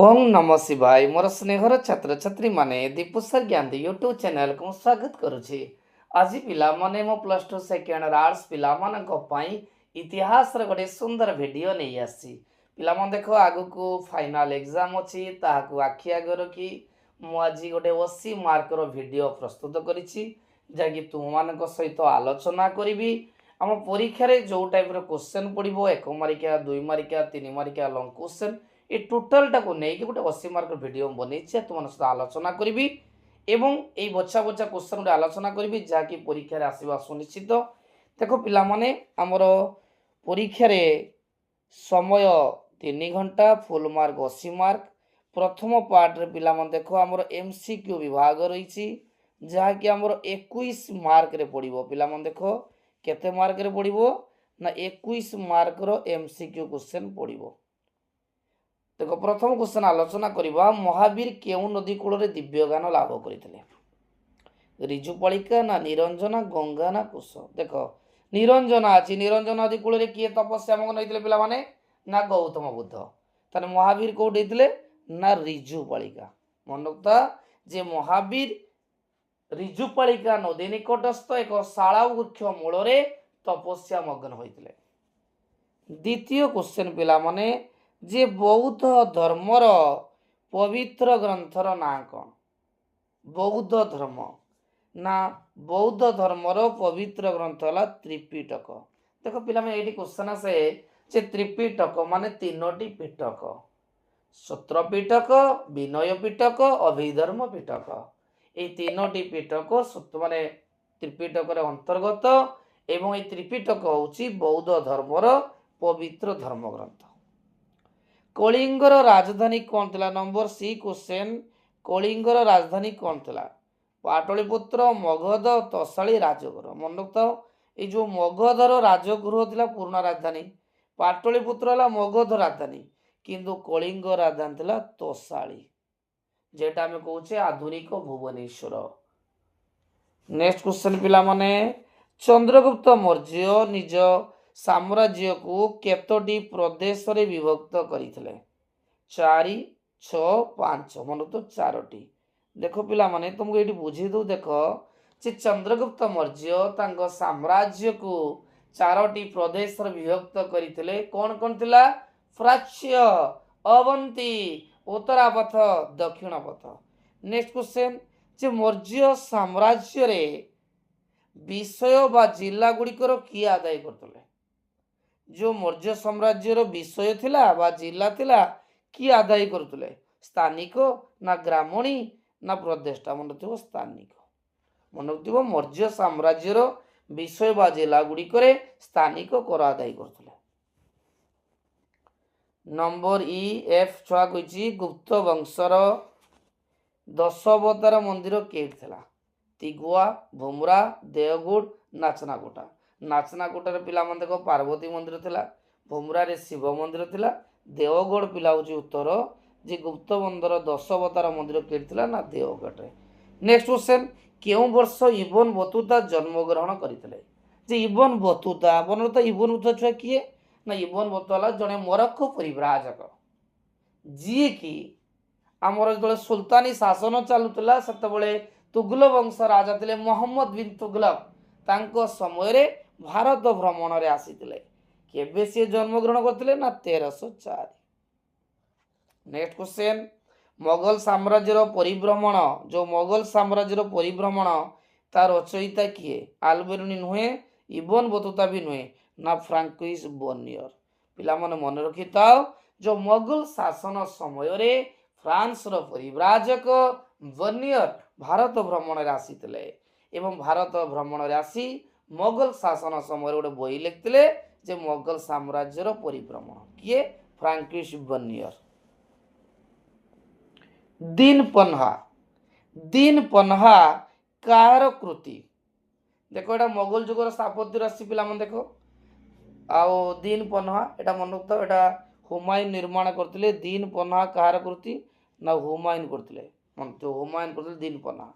ओम नमः शिवाय मोर स्नेहर छात्र छात्री माने दीपुसर ज्ञान यूट्यूब चैनल को स्वागत करुछि। आज पिला माने मो प्लस 2 सेकेंड आर्ट्स पिला मानक पई इतिहास रे गोटे सुंदर वीडियो नै आसी। पिला मन देखो आगु को फाइनल एग्जाम अछि ताहाकू आखि आगे रखी मु आज गोटे 80 मार्क रो वीडियो प्रस्तुत करिछि जाकि तुम मानक सहित आलोचना करिवि। आम परीक्षा रे जो टाइप रो क्वेश्चन पड़िबो 1 मार्किया 2 मार्किया 3 मार्किया लॉन्ग क्वेश्चन ये टोटालटा को नहीं गोटे 80 मार्क वीडियो बनी तुम सहित आलोचना करी एवं ये बछा बछा क्वेश्चन गोटे आलोचना करी जहाँकि परीक्षा रे आसवा सुनिश्चित। देखो पिला माने आमर परीक्षा रे समय 3 घंटा फुल मार्क 80 मार्क। प्रथम पार्ट रे पिला माने देखो आमर एमसीक्यू विभाग रही जहाँकि आमर 21 मार्क रे पड़िबो। पिला माने देखो केते मार्क रे पड़िबो ना 21 मार्क रो एमसीक्यू क्वेश्चन पड़िबो। देखो प्रथम क्वेश्चन आलोचना करवा महावीर केउ नदी कूल रे दिव्य गान लाभ करते रिजुपालिका ना निरंजना गंगा ना कुश। देख निरंजना अच्छी निरंजना नदी कूल किए तपस्या नहीं पिला माने ना गौतम बुद्ध ताने महावीर कौटे ना रिजुपालिका मन रखता जे महावीर रिजुपालिका नदी निकटस्थ एक शाला वृक्ष मूल तपस्या मग्न होते। द्वितीय क्वेश्चन पिला माने जे बौद्ध धर्मर पवित्र ग्रंथर ना कौन। बौद्ध धर्म ना बौद्ध धर्मर पवित्र ग्रंथ है त्रिपिटक। देखो पिला में ये क्वेश्चन आसे जे त्रिपिटक माने तीनोटी पिटक सूत्र पिटक विनय पिटक अभिधर्म पिटक ये तीनोटी पिटक माने त्रिपिटक अंतर्गत एवं ये त्रिपिटक होची बौद्ध धर्मर पवित्र धर्म ग्रंथ। कलिंगर राजधानी कौन थिला नंबर सी क्वेश्चन कलिंगर राजधानी कौन थिला पाटलिपुत्र मगध तोसाली राजगृह। मन रखता ये जो मगधर राजगृह थिला पुराना राजधानी पाटलिपुत्र है मगध राजधानी किंतु कलिंग राजधानी थिला तोसाली जेटा आम कहे आधुनिक भुवनेश्वर। नेक्स्ट क्वेश्चन पिला माने चंद्रगुप्त मौर्य निज साम्राज्य को केतोटी प्रदेश रे विभक्त करथिले 4 6 5 मन तो 4टी। देखो पिला माने तुमको ये बुझे दो देखो जे चंद्रगुप्त मौर्य तांको साम्राज्य को 4टी प्रदेश रे विभक्त करथिले कौन कौन थिला प्राच्य अवंती उत्तरापथ दक्षिण पथ। नेक्स्ट क्वेश्चन जे मौर्य साम्राज्य रे विषय बा जिला गुड़िकर किए आदाय करते जो मौर्य साम्राज्यर विषय थिला बा जिला थिला किए आदाय करते स्थानिक ना ग्रामणी ना प्रदेशटा मन रखियो स्थानिक। मन रखियो मौर्य साम्राज्यर विषय बा जिला गुड़िकर स्थानिक कर आदाय करते। नंबर इ एफ छुआ कही गुप्त वंशर 10 अवतार मंदिर केट थिला तिगुआ भुमरा देवगुड़ नाचनाकोटा। नाचनाकोटार पिला मन देखो पार्वती मंदिर थिला भुमरा रे शिव मंदिर थिला देवगढ़ पिला होची उत्तर जे गुप्त बंदर 10 अवतार मंदिर केट थिला ना देवगढ़ रे। नेक्स्ट क्वेश्चन केउ वर्ष इबन बतुता जन्म ग्रहण करथिले जे इबन बतुता बनरता इबन बतुता छुआ किए ना इबन बतुता जने मोरक्को परिव्राजक जी की आमर जो सुल्तानी शासन चलुला से तुगलक वंश राजा थे मोहम्मद बिन तुगलक तांको समय रे भारत भ्रमण रे आसीतिले केबे से जन्म ग्रहण करथिले ना 1304। नेक्स्ट क्वेश्चन मोगल साम्राज्यर परिभ्रमण जो मोगल साम्राज्यर परिभ्रमण तार रचयिता किए आलबेरुनी नुहे इबन बतुता भी नुहे ना फ्रांकोइस बर्नियर। पिला माने मन रखिताओ जो मोगल शासन समय रे फ्रांस रो परिव्राजक बर्नियर भारत भ्रमण रे आसीतिले एवं भारत भ्रमण रे आसी मोगल शासन समय गोटे बही लिखते जे मोगल साम्राज्यर परिभ्रमण किए फ्रांकोइस बर्नियर। दीन पन्हा कार कृति। देखो एटा मोगल जुगर स्थापत्य राशि पिला मन देखो आओ दीन पन्हा एटा मन रखता एटा हुमायून निर्माण करथिले। दीन पन्हा कार कृति ना हुमायून करथिले मन तो हुमायून करथिले दीन पन्हा।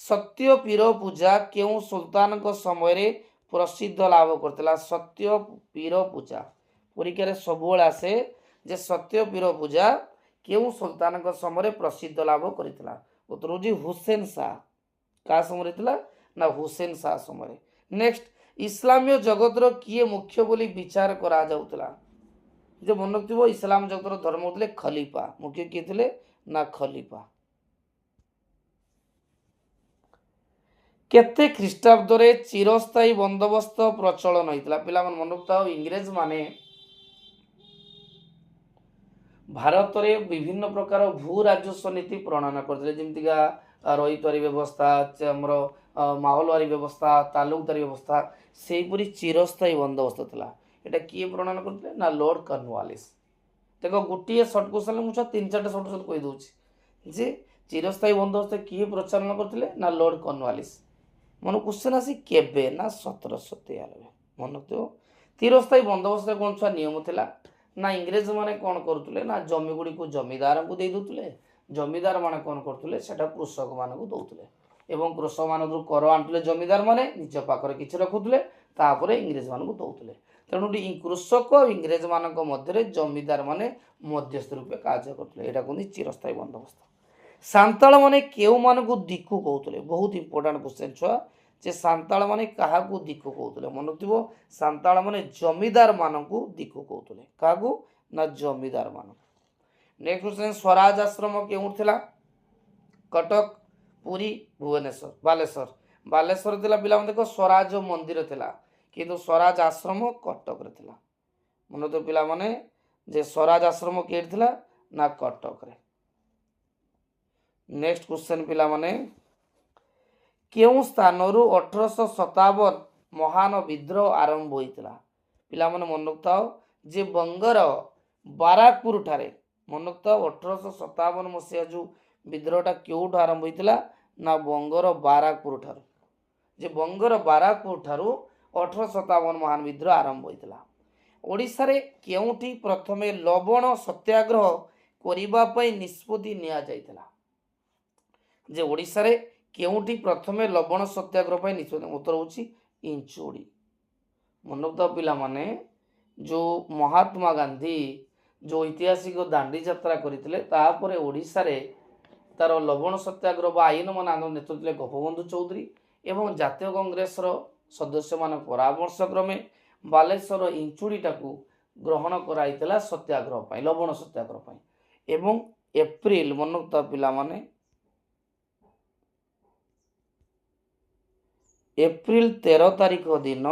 सत्य पीर पूजा केउ सुल्तान को समय रे प्रसिद्ध लाभ करथिला सत्य पीर पूजा परीक्षा रे सबुल आसे जे सत्य पीर पूजा केउं सुल्तान समय प्रसिद्ध लाभ करथिला उत्तर होची हुसैन शाह का समय थिला ना हुसैन शाह समय। नेक्स्ट इस्लामीय जगतर किए मुख्य बोली विचार करा जाउतला जे मन रखिथिबो इस्लाम जगतर धर्म होतले खलीफा मुख्य किए थिले ना खलीफा। केते ख्रीष्टाब्द रे चिरस्थायी बंदोबस्त प्रचलन होइतला पिला मन मन रखिथाओ इंग्रेज माने भारत रे विभिन्न प्रकार भू राजस्व नीति प्रणयन करथिले जेमतिका रईतवारी व्यवस्था हमर माहौलवारी व्यवस्था तालुकदारी व्यवस्था सेहीपरि चिरस्थायी बंदोबस्त थिला एटा किए प्रणयन करथिले ना लॉर्ड कॉर्नवालिस। देखो गोटे सर्ट क्वेश्चन मुझे तीन चार सर्ट क्वेश्चन कही दूसरी जे चिरस्थायी बंदोबस्त किए प्रचलन करथिले ना लॉर्ड कॉर्नवालिस। मन क्वेश्चन आसी केबे ना 1793 मन रखिथो। चिरस्थायी बंदोबस्त कौन छुआ नियम थिला ना इंग्रेज माने कौन करथुले ना जमी गुडी को जमीदार को दे दउतले जमीदार माने कौन करथुले सेटा कृषक मान को दउतले एवं कृषक मान कर आंटुले जमीदार माने निज पाखरे किछि रखुतले तापरे इंग्रेज मान को दउतले तेणु कृषक और इंग्रेज मान मध्य जमीदार माने मध्यस्थ रूपे कार्य करथुले एटा कोनी चिरस्थायी बंदोबस्त। सांताल माने केउ मान को दिक्कु कहथुले बहुत इंपोर्टेंट क्वेश्चन छुआ जे सांताल माने काहा को दिक्कु कहथुले मन रखिबो सांताल माने जमीदार मान को दिक्कु कहथुले काहा को ना जमीदार मान। नेक्स्ट क्वेश्चन स्वराज आश्रम केउर थिला कटक पुरी भुवनेश्वर बालेश्वर बालेश्वर थिला पिला देखो स्वराज मंदिर थिला किंतु स्वराज आश्रम कटक रे थिला मन तो पिला माने जे स्वराज आश्रम केर थिला ना कटक रे। नेक्स्ट क्वेश्चन पिला माने केउं स्थान रु 1857 महान विद्रोह आरंभ होइतिला पिला माने मन रखताओ जे बंगर बाराकपुर ठारे मन रखताओ 1857 मसिया जो विद्रोहटा केउठ आरंभ होइतिला ना बंगर बाराकपुर ठारू जे बंगर बाराकपुर ठारू 1857 महान विद्रोह आरंभ होइतिला। ओडिसा रे केउठी प्रथमे लवण सत्याग्रह करिबा पई निष्पत्ति निया जाइतिला जे ओडिसा रे केउठी प्रथमे लवण सत्याग्रह पई निष्पत्ति उत्तर होची इंचोड़ी। मन रखता पिला माने जो महात्मा गांधी जो ऐतिहासिक दांडी यात्रा करथिले तापरे ओडिसा रे तार लवण सत्याग्रह बा आईन मान आंदोलन नेतृत्व गोपबंधु चौधरी एवं जातीय कांग्रेस सदस्य मान परामर्श क्रमे बालेश्वर इंचुड़ीटा को ग्रहण कराइतला सत्याग्रह पाई लवण सत्याग्रह पाई एवं एप्रिल मन रखता पिला माने एप्रिल 13 तारीख दिन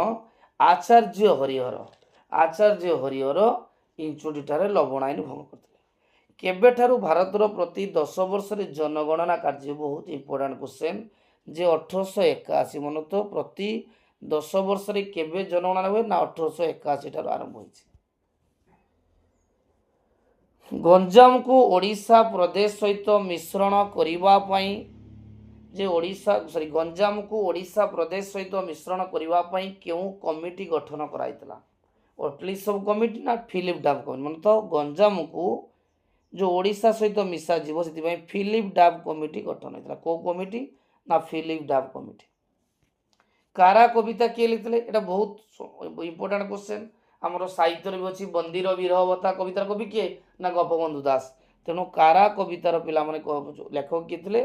आचार्य हरिहर इंचुड़ीठारे लवण आईन भंग करथिले केबे ठारू भारतर प्रति 10 वर्ष रे जनगणना कार्य बहुत इंपोर्टेंट क्वेश्चन जे 1881 मन तो प्रति 10 वर्ष रे केबे जनगणना हुए ना 1881 ठारू आरंभ होइछि। गंजाम को ओडिशा प्रदेश सहित मिश्रण करिबा पई जे ओडिशा सॉरी गंजाम को ओडिशा प्रदेश सहित मिश्रण करिबा पई केउ कमिटी गठन कराइतला ओटली सब कमिटी ना फिलिप डाब कमिटी मन तो गंजाम को जो ओडिशा सहित मिसा जीव से फिलिप डाब कमिटी गठन होता को कमिटी ना फिलिप डाब कमिटी। कारा कविता किए लिखते एटा बहुत इंपोर्टेंट क्वेश्चन आमर साहित्य भी अच्छी बंदीर विरहवता कवितार कवि किए ना गोपबंधु दास तेणु कारा कवितार पिला माने लेखक किए थे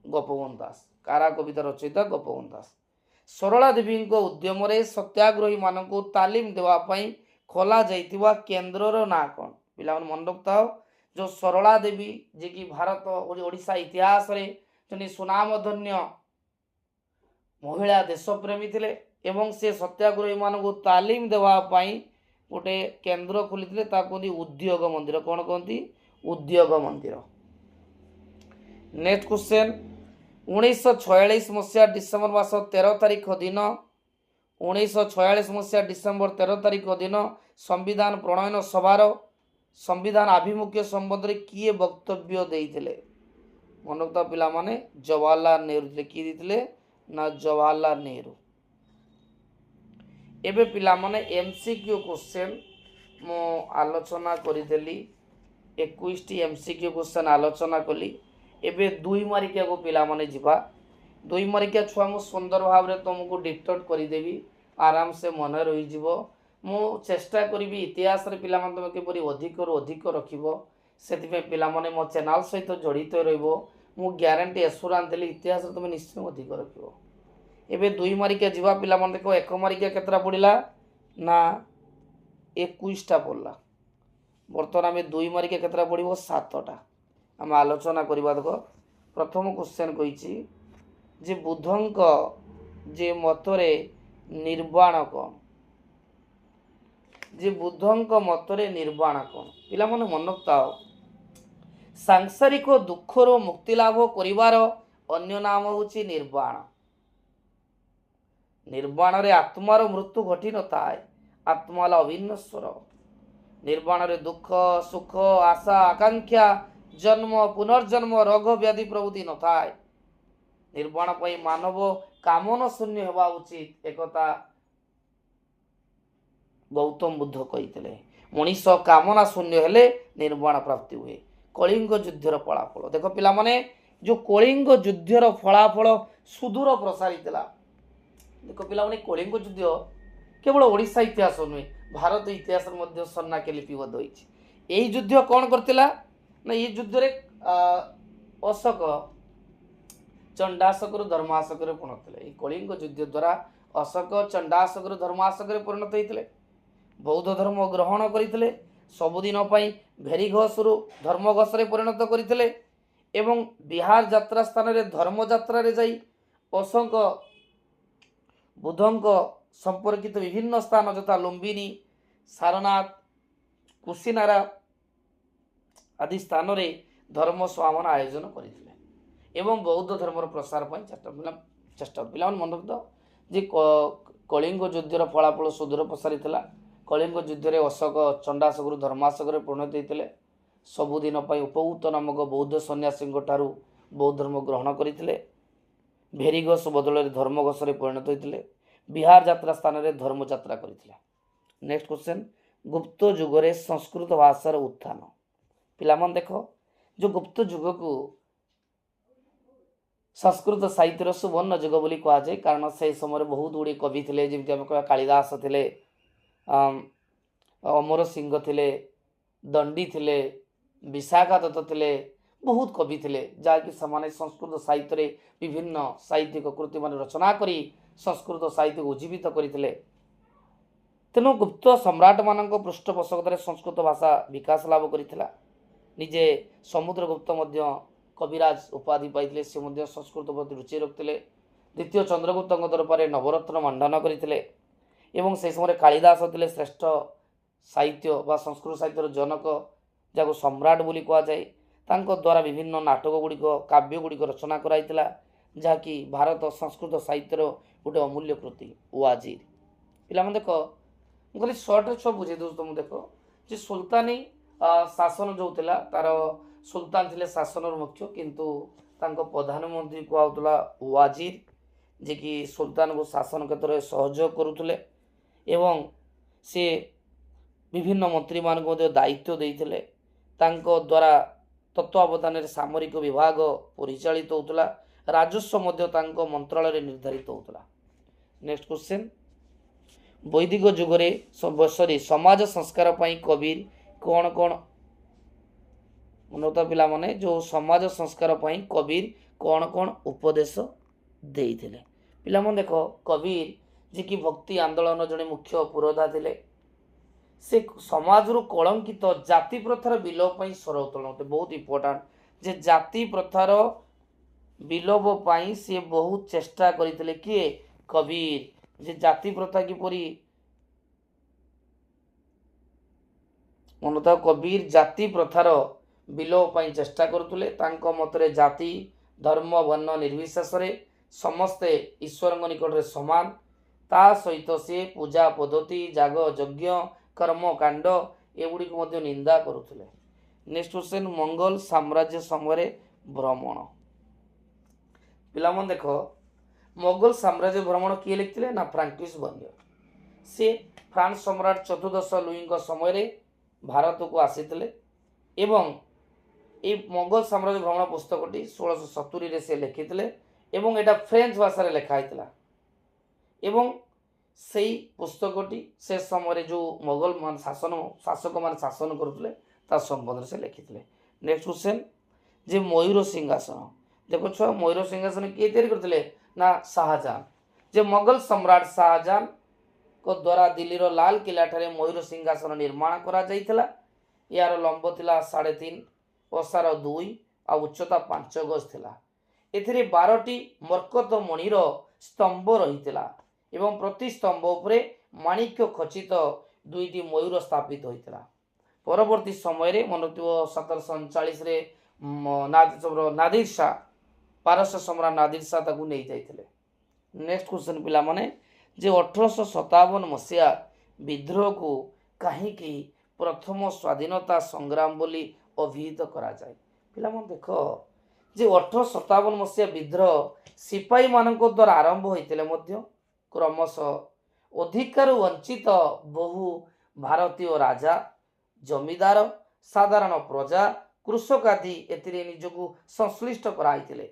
गोपबंधु दास कारा कविता रचयिता गोपबंधु दास। सरला देवी उद्यम सत्याग्रही मान तालीम देवाई खोला जाइतिबा केन्द्रर ना कौन पिला मन रखता जो सरला देवी जे कि भारत ओडिशा इतिहास रे जने सुनामधन्य महिला देशप्रेमी थिले एवं से सत्याग्रही मान को तालीम देवाई गोटे केन्द्र खोली कहते उद्योग मंदिर कौन कहती उद्योग मंदिर। नेक्स्ट क्वेश्चन 1946 मसीहा डिसेम्बर मास 13 तारीख दिन 1946 मसीहा डिसेम्बर 13 तारीख दिन संविधान प्रणयन सभार संविधान आभिमुख्य संबंध में किए वक्तव्य देइथिले मन रखता पिला माने जवाहरलाल नेहरू किए देइथिले ना जवाहरलाल नेहरू। एबे पिला माने एमसीक्यू क्वेश्चन मो आलोचना करिदेली 21 टी एमसीक्यू क्वेश्चन आलोचना कली एबे 2 मारिकिया को पिला माने जिबा 2 मारिकिया छुआ मु सुंदर भाव रे तुमको डिक्टेट करि देबी आराम से मन रही जीवो मु चेष्टा करी इतिहास रे पिला मान तुम केपरि अधिक रु अधिक रखिबो से पिलामने मो चैनल सहित जड़ित रहिबो मु ग्यारंटी एश्योरेंस देली इतिहास तुम निश्चय अधिक रखिबो। एबे 2 मारिका जीवा पिलामने देखो 1 मारिका केतरा पड़िला ना 21टा पड़ला। बर्तमान आम 2 मारिका केतरा पड़िबो 7टा। आम आलोचना करबा। देखो प्रथम क्वेश्चन कहिछि जे बुद्धंक जे मतरे निर्वाण कौन, जे बुद्धंक मतरे निर्वाण कौन पिला मन मन रखताओ। सांसारिक दुखर मुक्ति लाभ करिवार अन्य नाम होछि निर्वाण। निर्वाण रे आत्मार मृत्यु घटी न थाए, आत्माला अभिन्न स्वर। निर्वाण रे दुख सुख आशा आकांक्षा जन्म पुनर्जन्म रोग व्याधि प्रभृति न थाए। निर्वाण पई मानव कामना शून्य हेबा उचित एकता गौतम बुद्ध कहितले। मनीष कामना शून्य हेले निर्वाण प्राप्ति हुए। कलिंग युद्धर फलाफल देख पिला माने जो कलिंग युद्धर फलाफल सुदूर प्रसारित ला। देख पिला माने कलिंग युद्ध केवल ओडिशा इतिहास नुहे भारत इतिहास मध्य सन्नाके लिपिबद्ध होइछि। एही युद्ध कौन करतिला ना ये युद्ध रे अशोक चंडाशोक धर्माशोक परिणत होते। कलिंग युद्ध द्वारा अशोक चंडाशोक धर्माशोक परिणत होते। बौद्ध धर्म ग्रहण करते। सबुदिन भेरीघोषरु धर्मघोष परिणत करते। एवं बिहार यात्रा स्थान रे धर्म यात्रा रे जाई अशोक बुद्धंक संपर्कित विभिन्न स्थान यथा लुम्बिनी सारनाथ कुशीनारा आदि स्थान रे धर्म स्वामन आयोजन करते एवं बौद्ध धर्मर प्रसार चेष्टा पिला मन रखद जे कलिंग युद्धर फलाफल सुदूर प्रसारी था। कलिंग युद्ध में अशोक चंडाशोक धर्माशोक परिणत होते। सबुदिन उपभूत नामक बौद्ध सन्यासी ठारू बौद्ध धर्म ग्रहण करते। भेरीघोष बदल धर्मघोष परिणत होते। बिहार यात्रा स्थान में धर्म यात्रा करते। नेक्स्ट क्वेश्चन गुप्त युग संस्कृत भाषार उत्थान पिला मन देख जो गुप्त युग को संस्कृत साहित्यर सुवर्ण युग बोली कहा जाए कारण से समय बहुत गुड़ी कवि थे जमी आम कह कालिदास थे अमर सिंह थे दंडी थे विशाखा दत्त थे बहुत कवि थे जहाँकि से संस्कृत साहित्य विभिन्न साहित्यिक कृति मान रचना करी संस्कृत साहित्य को उज्जीवित करते। तेणु गुप्त सम्राट मान पृष्ठपोषकतार संस्कृत भाषा विकास लाभ करथिला। निजे समुद्रगुप्त कविराज उपाधि पाई से संस्कृत प्रति रुचि रखते। द्वितीय चंद्रगुप्त दरबार नवरत्न मंडन करते एवं से समय कालिदास थे श्रेष्ठ साहित्य व संस्कृत साहित्यर जनक जहाँ सम्राट बोली कह जाए द्वारा विभिन्न नाटक गुड़िक काव्य गुड़िक रचना कराइला जहाँकि भारत संस्कृत साहित्यर गोटे अमूल्य कृति वाजिर पिला देख मुझे सर्ट छ बुझे दूँ तुम देख जे सुल्तानी शासन जो थिला तार सुल्तान थे शासन मुख्य किंतु तांको प्रधानमंत्री कहला वाजिर जे कि सुल्तान को शासन क्षेत्र में सहयोग करुले एवं से विभिन्न मंत्री मान दायित्व देते द्वारा तत्वावधान सामरिक विभाग परिचालित होता। राजस्व मंत्रालय निर्धारित होता। नेक्स्ट क्वेश्चन वैदिक जुगरे सॉरी समाज संस्कार कबीर कौन कौन उन्नत पिला माने जो समाज संस्कार कबीर कौन कौन उपदेश देते पिला मन देख कबीर जी की भक्ति आंदोलन जड़े मुख्य पुरोधा थे से समाज रु कलंकित जाति प्रथार विलोप स्वर उत्तोलन बहुत इंपोर्टाट जे जाति प्रथार विलोप सी बहुत चेष्टा करते किए कबीर जे जाति प्रथा किपरि मनता कबीर जाति प्रथार विलोप चेष्टा करुले मतरे जाति धर्म वर्ण निर्विशेष समस्ते ईश्वर निकट में समान ता सहित से पूजा पद्धति जाग यज्ञ कर्म कांड एगुड़ी निंदा करुले। नेक्स्ट क्वेश्चन मंगल साम्राज्य समय भ्रमण पिला मन देख मोगल साम्राज्य भ्रमण किए लिखते ना फ्रांकिस बर्नियर से फ्रांस सम्राट चतुर्दश लुई समय भारत को आसीते एवं ये मोगल साम्राज्य भ्रमण पुस्तकटी 1670 से लिखिते एवं एटा फ्रेंच भाषा लिखाई एवं से पुस्तकटी से समय जो मोगल मान शासक मान शासन करुले ତା संबंध से लिखिथिले। नेक्स्ट क्वेश्चन जे मयूर सिंहासन देखो छुआ मयूर सिंहासन किए तैयारी करथिले ना शाहजहां। जे मुगल सम्राट शाहजहां को द्वारा दिल्ली रो लाल किला ठारे मयूर सिंहासन निर्माण करा जाइथिला। यार लंब थिला 3.5 ओसार 2 आ उच्चता 5 गज थिला। एथिरे 12टी मरकत मणिर स्तंभ रहिथिला एवं प्रति स्तंभ उपरे माणिक्य खचित 2टी मयूर स्थापित होइथिला। परवर्ती समय रे मनोतिव 1739 रे नादिर शाह पारस्य सम्राट नादिर शाह ताकू नहीं जाइथिले। नेक्स्ट क्वेश्चन पिला माने जे 1857 मसीहा विद्रोह को कहीं प्रथम स्वाधीनता संग्राम बोली अभिहित करा जाए। पिला मन देखो जे 1857 मसीहा विद्रोह सिपाही मानक द्वारा आरंभ होइतिले मध्य क्रमशः अधिकार वंचित बहु भारतीय राजा जमीदार साधारण प्रजा कृषक आदि एतिरे निजको संश्लिष्ट कराइतिले।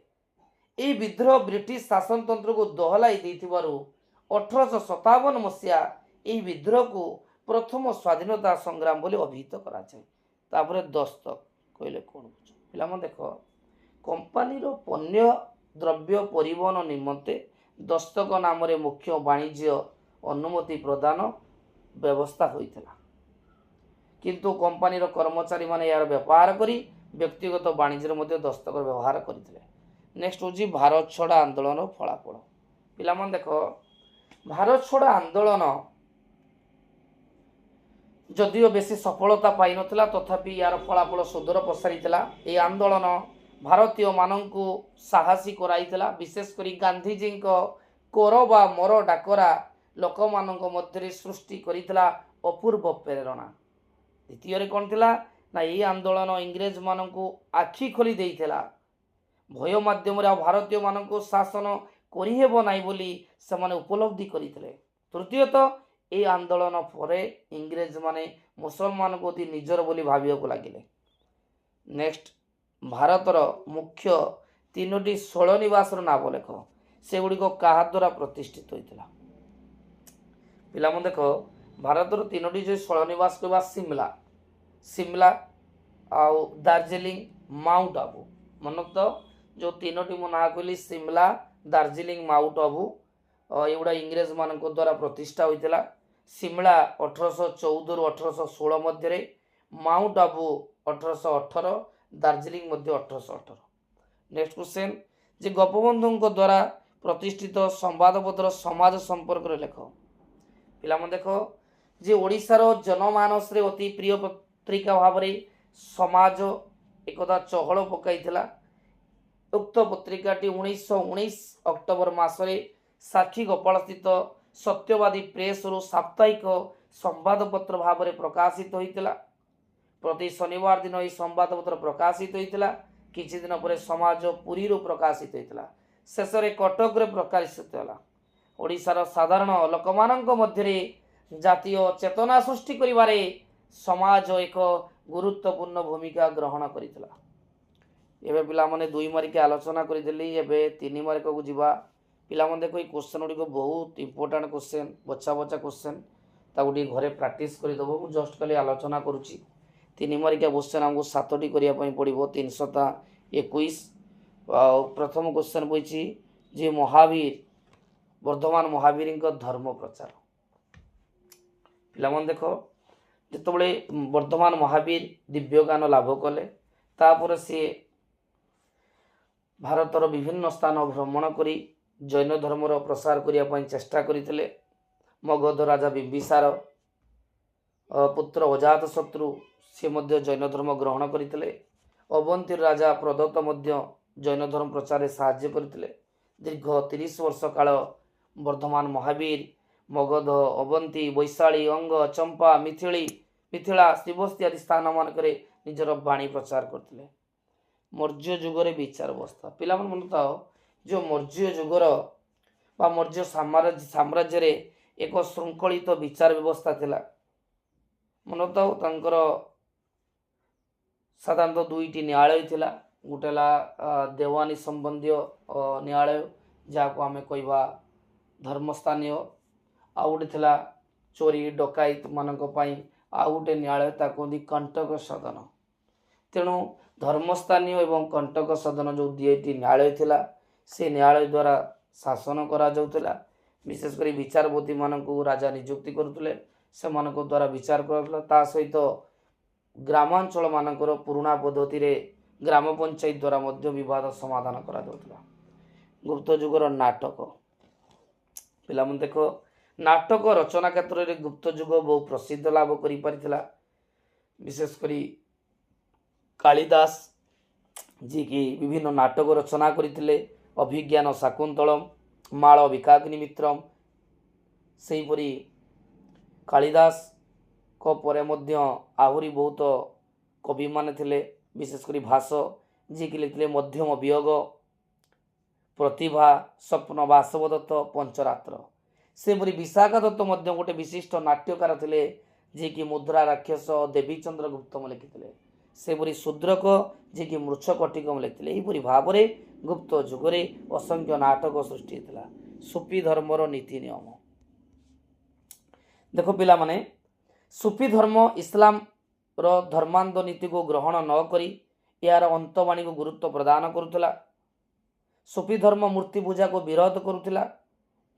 ए विद्रोह ब्रिटिश शासनतंत्र को दोहलाई देइथिबारु 1857 मसीहा ए विद्रोह को प्रथम स्वाधीनता संग्राम बोली अभिहित करा जाए। तापरे दस्तक कहले कोन बुझ पिला मन देखो कंपनी रो पण्य द्रव्य परिवहन निमंते दस्तक नाम रे मुख्य वाणिज्य अनुमति प्रदान व्यवस्था होइथिला। किंतु कंपनी रो कर्मचारी माने यार व्यवहार करी व्यक्तिगत वाणिज्य मध्य दस्तक व्यवहार करथिले। नेक्स्ट होजी भारत छोड़ा आंदोलन फलाफल। पिला मन देखो भारत छोड़ा आंदोलन जदिओ बेसी सफलता पाई नथिला तथापि यार फलाफल सुदूर प्रसारितला। ए आंदोलन भारतीय मानंकु साहसी कराइतला। विशेष करी गांधीजी को कोर बा मोर डाकरा लोक मानक मध्य सृष्टि करितला अपूर्व प्रेरणा। द्वितीय रे कोन थिला ना ए आंदोलन इंग्रेज मानंकु आखि खोली देइतला। भय माध्यम रे भारतीय मानंकु शासन करिहेबो नाही बोली से माने उपलब्धि करितले। तृतीयतः ए आंदोलन परे इंग्रेज माने मुसलमान को निजर बोली भाविया को लागिले। नेक्स्ट भारतर मुख्य 3टी षोल निवास नाम लेख से गुड़ी क्या द्वारा प्रतिष्ठित होता। पिला मन देख भारतर 3टी जो षोल निवास कहवा शिमला शिमला आउ दार्जिलिंग माउंट आबू मन तो जो 3टी मो ना कहली शिमला दार्जिलिंग माउंट आबू एगुड़ा इंग्रेज मान द्वारा प्रतिष्ठा होता। शिमला 1814 रु 1816 मध्य माउंट आबू 1818 दार्जिलिंग मध्य 1818। नेक्स्ट क्वेश्चन जे गोपबंधु द्वारा प्रतिष्ठित संवादपत्र समाज संपर्क लेख। पिला मन देख जे ओडिशार जनमानस रे अति प्रिय पत्रिका भाव समाज एकदा चहल पकाइथिला। उक्त पत्रिकाटी 1919 अक्टोबर मासरे साक्षी गोपाल स्थित सत्यवादी प्रेस रु साप्ताहिक संवादपत्र भाव प्रकाशित होइतिला। प्रति शनिवार दिन यह संवादपत्र प्रकाशित होइतिला। किछि दिन पर समाज पुरी रु प्रकाशित होइतिला। शेष रे कटक रे प्रकाशित होला। ओडिशार साधारण लोकमानंक मध्य जातीय चेतना सृष्टि करिवारे समाज एक गुरुत्वपूर्ण भूमिका ग्रहण करितिला। एबे पिला माने 2 मार्क के आलोचना करिदेली। एबे 3 मार्क को जिबा। पिला मन देखो क्वेश्चन गुड़ी बहुत इंपोर्टेंट क्वेश्चन बचा बचा क्वेश्चन ताकू घरे प्रैक्टिस करदेव। मुझे जस्ट खाली आलोचना करुच्ची। 3 मार्किया क्वेश्चन आमको 7टी करने पड़ो 321। प्रथम क्वेश्चन पड़ी जे महावीर वर्धमान महावीर धर्म प्रचार। पिला मन देख जिते वर्धमान महावीर दिव्यज्ञान लाभ कले तापर सी भारतर विभिन्न स्थान भ्रमण करी जैन धर्मर प्रसार करने चेष्टा करते। मगध राजा बिंबिसार पुत्र अजातशत्रु से मध्य जैन धर्म ग्रहण करते। अवंती राजा प्रदत्त मध्य जैन धर्म प्रचार साहाय्य करते। दीर्घ 30 वर्ष काल वर्धमान महावीर मगध अवंती वैशाली अंग चंपा मिथिला श्रीबस्ती आदि स्थान मानक निजर बाणी प्रचार करते। मौर्य जुगर विचार व्यवस्था पिला मन था जो मौर्य जुगर बा मौर्य साम्राज्य रे एक श्रृंखलित विचार व्यवस्था थिला। मन था साधारणतः 2टी न्यायालय थिला। गोटेला देवानी संबंधी न्यायालय जहाँ आम कहवा धर्मस्थानीय आउ गोटे थिला चोरी डकायत मानक पई आउ गोटे न्यायालय ताकि कंटक सदन। तेणु धर्मस्थानीय एवं कंटक सदन जो दुईटी न्यायालय थिला से न्यायालय द्वारा शासन करा जाउथिला। विशेषकर विचारपति मानक राजा नियुक्ति करुले से द्वारा विचार करा सहित ग्रामांचल मानकर पुराणा पद्धति रे ग्राम पंचायत द्वारा मध्य विवाद समाधान करा जाउथिला। गुप्त युगर नाटक पिला मन देखो नाटक रचना क्षेत्र में गुप्त युग बहु प्रसिद्ध लाभ करि परिथिला। विशेषकर कालिदास जी की विभिन्न नाटक रचना करथिले। अभिज्ञान शाकुंतलम माल विकाग्नि मित्रम सेहीपरि कालिदास को परे मध्य आहुरी बहुत कवि माने थिले। विशेषकर भास जी की लिखिले मध्यम वियोग प्रतिभा स्वप्न वासवदत्त पंचरात्र सेपरि विशाखा दत्त मध्य गोटे विशिष्ट नाट्यकार थिले जी की मुद्रा राक्षस देवीचंद्र गुप्तम लिखिथिले। सेपरि शूद्रक जी की मृच्छकटिकम लिखिथिले। एहिपरि भावरे गुप्त जुगरे असंख्य नाटक सृष्टि होता। सुफी धर्मर नीति नियम देखो पिला माने सुफी धर्म इस्लाम रो धर्मांध नीति को ग्रहण न करी यार अंतवाणी को गुरुत्व प्रदान करुला। सुफी धर्म मूर्ति पूजा को विरोध करुला।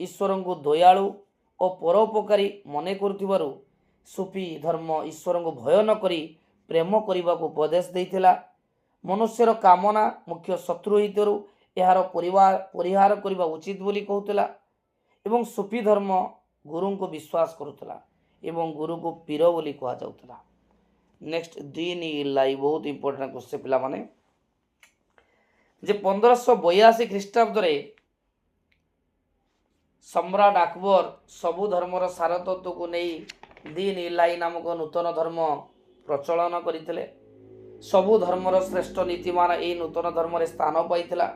ईश्वर को दयालु और परोपकारी मने करुथिबारु सुफी धर्म ईश्वर को भय न करी प्रेम करने को उपदेश देइथिला। मनुष्यर कामना मुख्य शत्रु हितरु यार परिहार करने उचित बोली कहूला। एवं सुफी धर्म गुरु को विश्वास करुला एवं गुरु को पीर बोली कहा जाउतला। नेक्स्ट दीन इलाई बहुत इंपोर्टेंट क्वेश्चन पिला माने जे 1582 ख्रीष्टाब्द रे सम्राट अकबर सबु धर्मर सारतत्व को नहीं दीन इलाई नामक नूतन धर्म प्रचलन करथिले। सबु धर्मर श्रेष्ठ नीतिमान यही नूतन धर्म स्थान पाइथिला।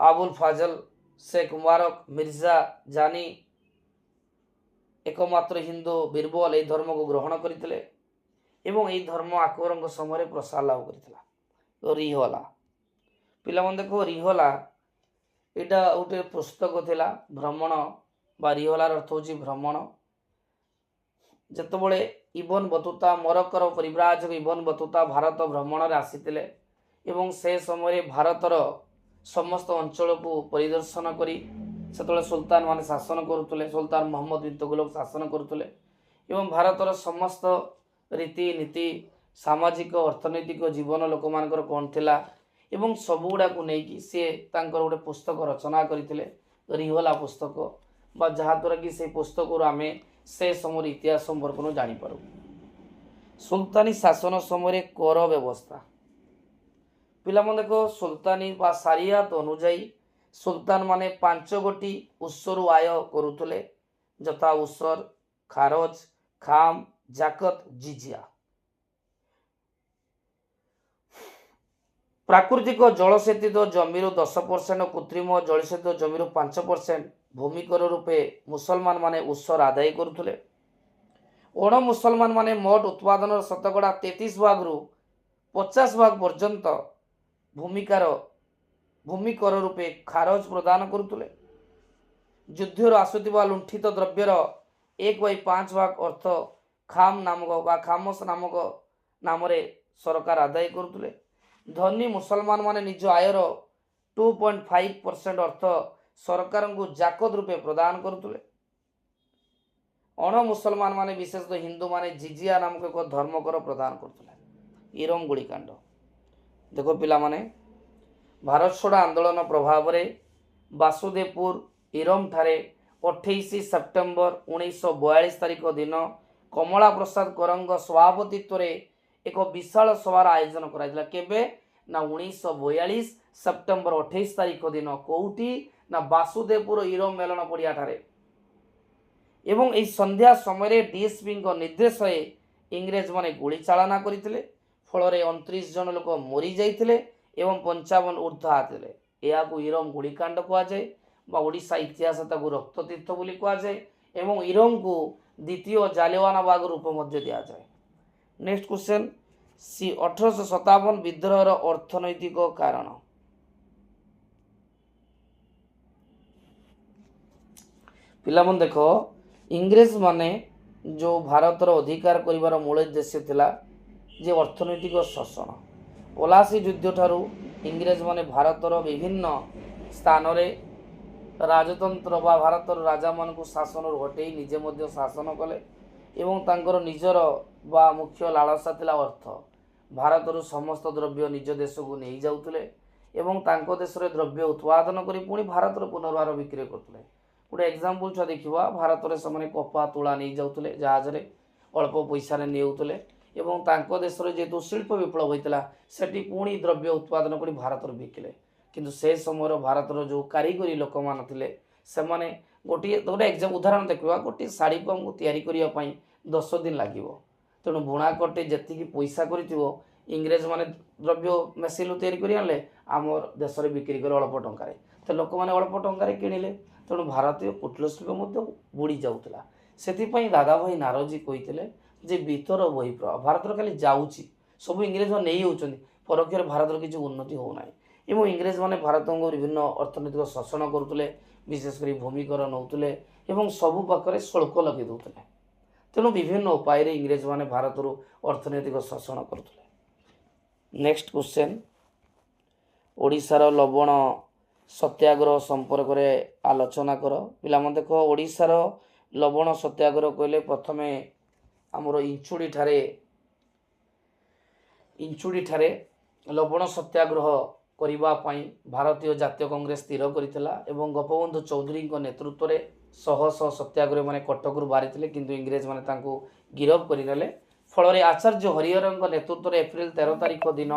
आबुल फाजल शेख मुबारक मिर्जा जानी एकमात्र हिंदू बीरबल यही धर्म को ग्रहण करथिले एवं यही धर्म अकबर समय प्रसार लाभ करथिला। तो रिहला पिला मन देखो रिहला एटा गोटे पुस्तक थिला भ्रमण बा रिहलार अर्थ होची भ्रमण। जेतबळे इबन बतुता मरक्कर परिव्राजक इबन बतुता भारत भ्रमण आसीथिले एवं से समय भारतर समस्त अंचल को परिदर्शन करी सेतबळे सुल्तान माने शासन करुतले। सुल्तान मोहम्मद बिन तुगलक शासन करुतले एवं भारतर समस्त रीति नीति सामाजिक अर्थनैतिक जीवन लोक मानकर कोन थिला एवं सबुगुड़ा को लेकिन सी तांकर गोटे पुस्तक रचना करथिले रिहला पुस्तक बा जहाँ द्वारा कि से पुस्तक आमे से समय इतिहास संपर्क में जापर। सुल्तानी शासन समय कर व्यवस्था पिला मन देखो सुल्तानी बा सारियात अनुजाई सुल्तान माने 5 गोटी उत्सरु आय करुले जथा उत्सर खारज खाम जाकत जिजिया। प्राकृतिक जलसेचित जमीर 10% कृत्रिम जलसेचित जमीर 5% भूमिकर रूपे मुसलमान माने उत्सर आदाय करुले। अण मुसलमान माने मोट उत्पादन शतकड़ा 33 भाग रु 50 भाग पर्यंत भूमिकर रूपे खारज प्रदान करुले। युद्धर आसुथिबा लुंठित द्रव्यर 1/5 भाग अर्थ खाम नामक बा खामस नामक नाम सरकार आदाय करुले। धनी मुसलमान माने निज आयर 2.5% अर्थ सरकार को जाकत रूपे प्रदान करुले। अण मुसलमान माने विशेषतः हिंदू माने जिजिया नामक एक धर्म कर प्रदान करुले। इरम गुड़ीकांड देखो पिला माने भारत छोड़ा आंदोलन प्रभाव रे वासुदेवपुर इरम ठारे 28 सेप्टेम्बर 1942 तारिख दिन कमला प्रसाद करंग सभापतित्व रे एक विशाल सभार आयोजन करा केबे ना 1942 सेप्टेम्बर 28 तारिख दिन कौटी ना वासुदेवपुर इरम मेलन पड़िया ठारे एवं एई संध्या समय डीएसपी निर्देश इंग्रेज माने गोली चालना करथिले। फल 29 जन लोक मरी जाइथिले एवं 55 ऊर्ध्व आथिले। या को इरम गुड़ीकांड कहा जाए बा ओडिशा इतिहास ताकू रक्ततीर्थ बोली कहा जाए एवं इरम को द्वितीय जालियानवाला बाग रूप मध्य दिया जाए। नेक्स्ट क्वेश्चन सी 1857 विद्रोहर अर्थनैतिक कारण पिला मन देखो इंग्रेज माने जो भारतर अधिकार करिवार मूल उद्देश्य थिला जे अर्थनैतिक शासन पलासी युद्ध ठारू इंग्रेज माने भारतर विभिन्न स्थान रे राजतंत्र बा भारतर राजा मान शासन हटई निजे मध्य शासन कले एवं तांकर निजर बा मुख्य लालसा थिला अर्थ भारतर समस्त द्रव्य निज देश को नहीं जाउतले एवं तांको देश रे द्रव्य उत्पादन करी पुणी भारतर पुनर्बार बिक्री करते गोटे एग्जांपल छुआ देखा भारत में से कपा तुला नहीं जाउतले जहाज रे अल्प पैसा नेउतले एवं तांको देश रे जेतु शिल्प विप्लव होइतला सेठी पुणी द्रव्य उत्पादन करी भारतर बिकिले किंतु से समय भारतर जो कारीगरी लोक मान थिले सेमाने गोटे एग्जाम उदाहरण देखा गोटे शाढ़ी को आमको तैयारी करने पाई 10 दिन लगे तेणु बुणाकटे जी पैसा कर इंग्रेज माने द्रव्य मेसीन तैयारी कर आनले आम देश में बिक्री कर अल्प टंकार तो लोक मैंने अल्प टंकार किणिले तेणु भारतीय कुटीर शिल्प बुड़ी जाऊला से दादा भाई नारोजी कहते जे बीतर बही प्रभाव भारत खाली जाऊँगी सब इंग्रेज नहीं होती परोक्ष भारत किसी उन्नति होना एवं इंग्रेज माने भारत को विभिन्न अर्थनैतिक शासन करुले विशेषकर भूमिकर नौले एवं सबु पाखे शुल्क लगे दूसरे तेणु विभिन्न उपाय इंग्रेज माने भारत अर्थनैतिक शासन करुले। नेक्स्ट क्वेश्चन ओडिशार लवण सत्याग्रह संपर्क में आलोचना कर पिला देख ओडिशार लवण सत्याग्रह कहले प्रथमे आमर इंचुड़ी ठारे लवण सत्याग्रह करने भारतीय जातीय कांग्रेस स्थिर करथिला एवं गोपबंधु चौधरी नेतृत्व में शह शह सत्याग्रही मैंने कटक बाहरी किंतु इंग्रेज मैंने गिरफ करने फल आचार्य हरिहर नेतृत्व में एप्रिल 13 तारिख दिन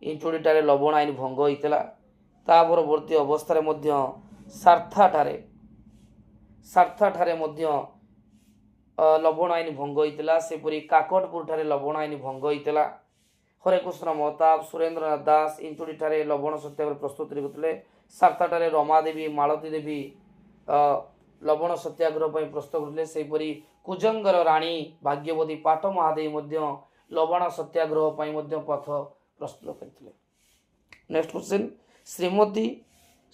इंचुड़ीटारे लवण आईन भंग होता परवर्ती अवस्था सारथा लवण आईन भंग होता सेपरी काकटपुर ठारे लवण आईन भंग होता हरेकृष्ण महताब सुरेंद्रनाथ दास इंचुड़ी ठारे लवण सत्याग्रह प्रस्तुत करते सारथा ठारे रमादेवी मालती देवी लवण सत्याग्रह पर प्रस्तुत करते सेपरी कुजंगर राणी भाग्यवती पाठ महादेवी लवण सत्याग्रह पर पथ प्रस्तुत करते। नेक्स्ट क्वेश्चन श्रीमती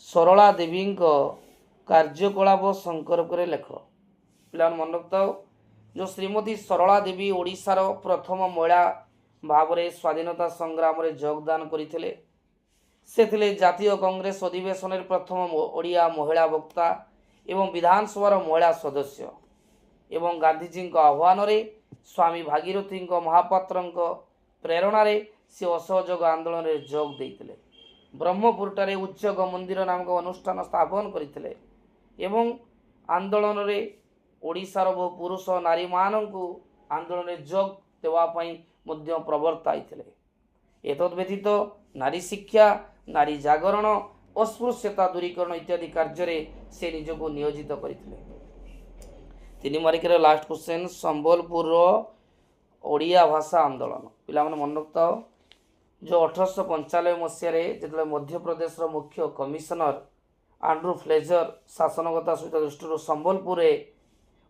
सरला देवी कार्यकलाप संपर्क में लेख पिला मन रखता जो श्रीमती सरला देवी ओडिशार प्रथम महिला भाव में स्वाधीनता संग्राम में योगदान करते से जातीय कांग्रेस अधिवेशन प्रथम ओडिया महिला वक्ता एवं विधानसभा महिला सदस्य एवं गांधीजी आह्वान स्वामी भागीरथी महापात्र प्रेरणा से असहयोग आंदोलन में जोग देते ब्रह्मपुर उच्चग मंदिर नामक अनुष्ठान स्थापन करते एवं आंदोलन में ओडिशार बहु पुरुष नारी मानू आंदोलन में जोग देवाई प्रवर्ताई एतद व्यतीत नारी शिक्षा नारी जागरण अस्पृश्यता दूरीकरण इत्यादि कार्य से निजको नियोजित करते। 3 marker last question Sambalpur Odia भाषा आंदोलन पिला मन रखता जो 1895 मसीह जो मध्य प्रदेश मुख्य कमिशनर आंड्रू फ्लेजर शासनगता सहित दृष्टि संबलपुर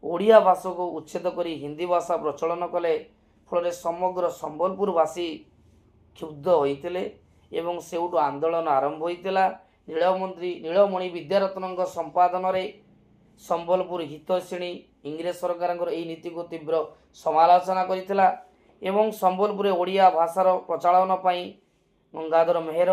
ओडिया भाषा को उच्छेद कर हिंदी भाषा प्रचलन कले फल समग्र संबलपुरवासी क्षुब्ध होते एवं सेउटु आंदोलन आरंभ होता नीलमणि विद्यारत्न संपादन में संबलपुर हितैषिणी इंग्रेज सरकार नीति को तीव्र समालोचना करथिला एवं संबलपुर ओडिया भाषार प्रचलन पाई गंगाधर मेहर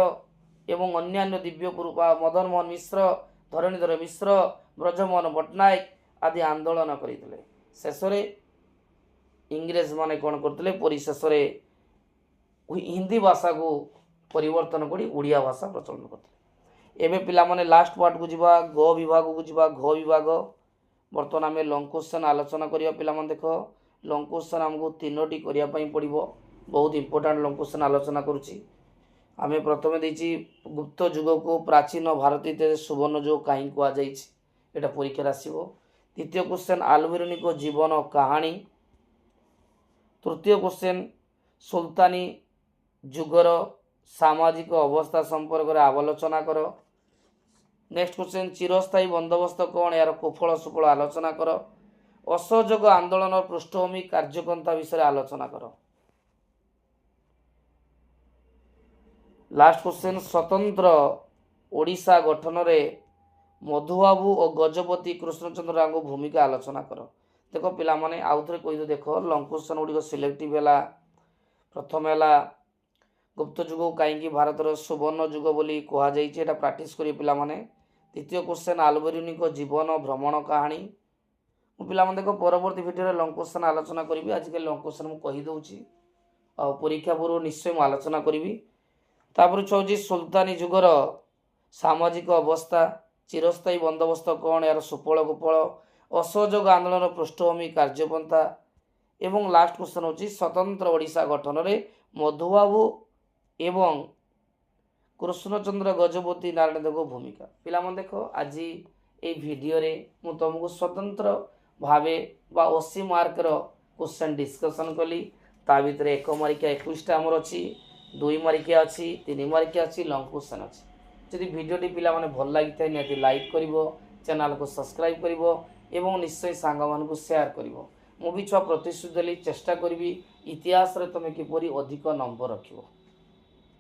एवं अन्यान्य दिव्य गुरु मदन मोहन मिश्र धरणीधर मिश्र ब्रजमोहन पट्टनायक आदि आंदोलन करते शेष इंग्रेज माने कौन करते परिशेष हिंदी भाषा को परिवर्तन कर ओडिया भाषा प्रचलन करते। एवं पिला माने लास्ट पार्ट को जीवा ग विभाग को जीवा घ विभाग बर्तमान आम लंग क्वेश्चन आलोचना करिया पिला माने देख लंग क्वेश्चन आमको 3टी करने पड़ो बहुत इंपोर्टाट लंग क्वेश्चन आलोचना करुच्ची आम प्रथम देची गुप्त युग को प्राचीन भारतीय सुवर्ण युग कहीं कहुई परीक्षा आसो। द्वितीय क्वेश्चन आलबेरुनी को जीवन कहानी। तृतीय क्वेश्चन सुल्तानी युगर सामाजिक अवस्था संपर्क में आलोचना कर। नेक्स्ट क्वेश्चन चिरस्थायी बंदोबस्त कौन यार कुफल सुफल आलोचना कर। असहयोग आंदोलन पृष्ठभूमि कार्यपंथा विषय आलोचना कर। लास्ट क्वेश्चन स्वतंत्र ओडिशा गठन में मधुबाबू और गजपति कृष्णचंद्र राव भूमिका आलोचना कर। देख पिला माने आउ थे कही देख लंग क्वेश्चन गुड़िक सिलेक्टिव है प्रथम है गुप्त युग कहीं भारतर सुवर्ण युग बोली कहुई प्राक्ट करेंगे पिला माने। द्वितीय क्वेश्चन आल्बेरुनी को जीवन भ्रमण कहानी। पिला देख परवर्ती भिडियो लंग क्वेश्चन आलोचना करी। आजिकल लंग क्वेश्चन मुझे कहीदे परीक्षा पूर्व निश्चय मुझे आलोचना करी। तापर छुँ सुल्तानी जुगर सामाजिक अवस्था, चिरस्थायी बंदोबस्त कौन, यार सुफल कुफल, असहयोग आंदोलन पृष्ठभूमि कार्यपंथा एवं लास्ट क्वेश्चन हूँ स्वतंत्र ओडिशा गठन में मधुबाबू एवं कृष्णचंद्र गजपति नारायण देव भूमिका। पिला देख आज ये वीडियो रे मु तुमको स्वतंत्र भावे 80 मार्क क्वेश्चन डिस्कसन कली। ता भीतर 1 मार्किया 21टा आमर अच्छी, 2 मार्किया अच्छी, 3 मार्किया अच्छी, लंग क्वेश्चन अच्छी। जदि भिडियोटी पिला माने भल लगी था निहाती लाइक करिवो, चैनल को सब्सक्राइब करिवो एवं निश्चय सांग मानकु शेयर करिवो। मु भी छुआ प्रतिश्रुति देली चेष्टा करी इतिहास रे तुम किपरि अधिक नंबर रखिवो।